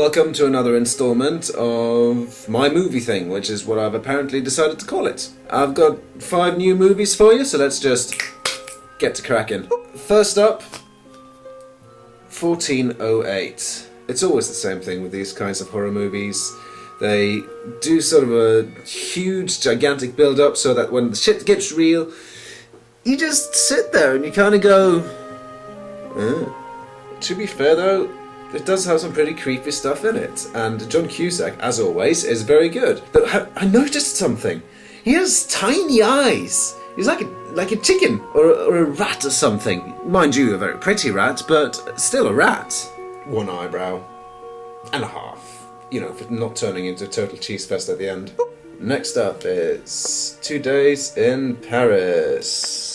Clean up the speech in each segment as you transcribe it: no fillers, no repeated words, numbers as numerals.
Welcome to another installment of my movie thing, which is what I've apparently decided to call it. I've got 5 new movies for you, so let's just get to cracking. First up, 1408. It's always the same thing with these kinds of horror movies. They do sort of a huge, gigantic build-up so that when the shit gets real, you just sit there and you kind of go, To be fair though, it does have some pretty creepy stuff in it, and John Cusack, as always, is very good. But I noticed something. He has tiny eyes. He's like a chicken or a rat or something. Mind you, a very pretty rat, but still a rat. 1 eyebrow and a half. You know, for not turning into a total cheese fest at the end. Next up is 2 Days in Paris.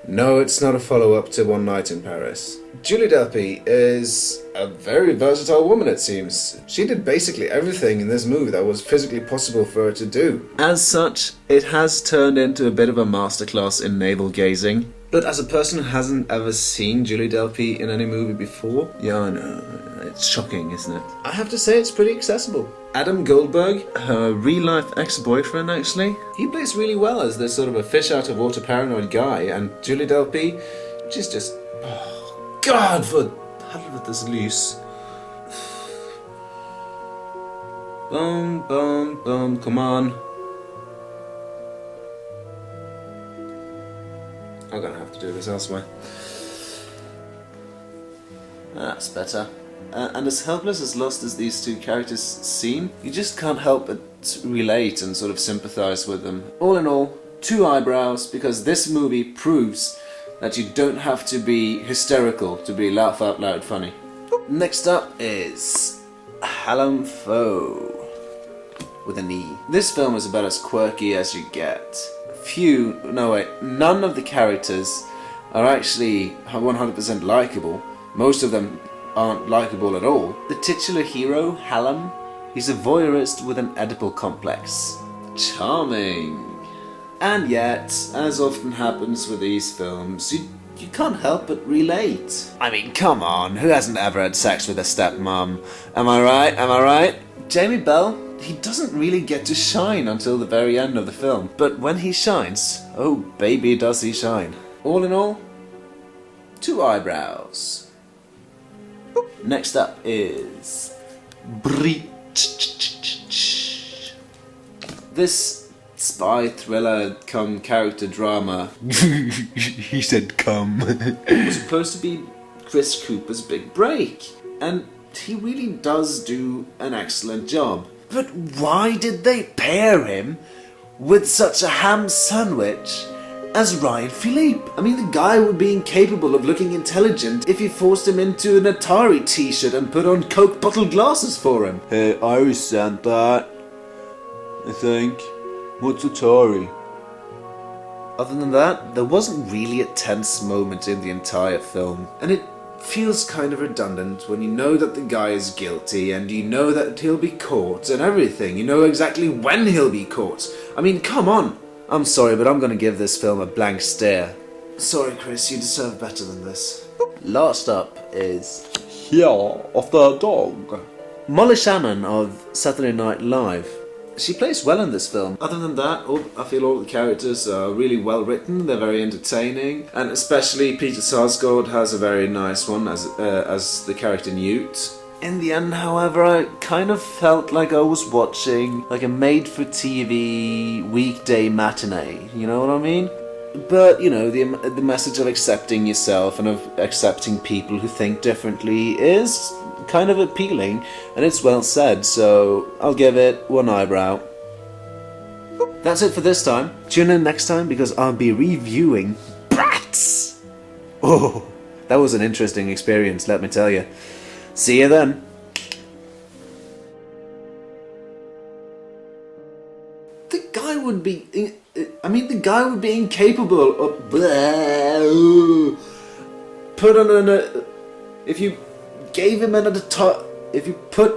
No, it's not a follow-up to One Night in Paris. Julie Delpy is a very versatile woman, it seems. She did basically everything in this movie that was physically possible for her to do. As such, it has turned into a bit of a masterclass in navel gazing. But as a person who hasn't ever seen Julie Delpy in any movie before, yeah, I know, it's shocking, isn't it? I have to say it's pretty accessible. Adam Goldberg, her real-life ex-boyfriend, actually, he plays really well as this sort of a fish-out-of-water paranoid guy, and Julie Delpy, she's just... Oh, God, for helvetes loose. Boom, boom, boom, come on. I'm gonna have to do this elsewhere. That's better. And as helpless as lost as these two characters seem, you just can't help but relate and sort of sympathize with them. All in all, 2 eyebrows, because this movie proves that you don't have to be hysterical to be laugh out loud funny. Next up is Hallam Foe with an E. This film is about as quirky as you get. None of the characters are actually 100% likable. Most of them aren't likable at all. The titular hero, Hallam, he's a voyeurist with an Oedipal complex. Charming. And yet, as often happens with these films, you can't help but relate. I mean, come on, who hasn't ever had sex with a stepmom? Am I right? Jamie Bell, he doesn't really get to shine until the very end of the film. But when he shines, oh baby does he shine. All in all, 2 eyebrows. Next up is Breach. This spy thriller cum character drama he said cum was supposed to be Chris Cooper's big break, and he really does do an excellent job. But why did they pair him with such a ham sandwich as Ryan Philippe? I mean, the guy would be incapable of looking intelligent if you forced him into an Atari t-shirt and put on Coke bottle glasses for him. Hey, I sent that, I think. What's Atari? Other than that, there wasn't really a tense moment in the entire film, and it feels kind of redundant when you know that the guy is guilty and you know that he'll be caught and everything. You know exactly when he'll be caught. I mean, come on. I'm sorry, but I'm gonna give this film a blank stare. Sorry, Chris, you deserve better than this. Last up is Year of the Dog. Molly Shannon of Saturday Night Live. She plays well in this film. Other than that, I feel all the characters are really well written, they're very entertaining, and especially Peter Sarsgaard has a very nice one as the character Newt. In the end, however, I kind of felt like I was watching like a made-for-TV weekday matinee, you know what I mean? But, you know, the message of accepting yourself and of accepting people who think differently is kind of appealing, and it's well said, so I'll give it 1 eyebrow. That's it for this time. Tune in next time because I'll be reviewing Bratz! Oh, that was an interesting experience, let me tell you. See you then. The guy would be incapable of put on an if you gave him if you put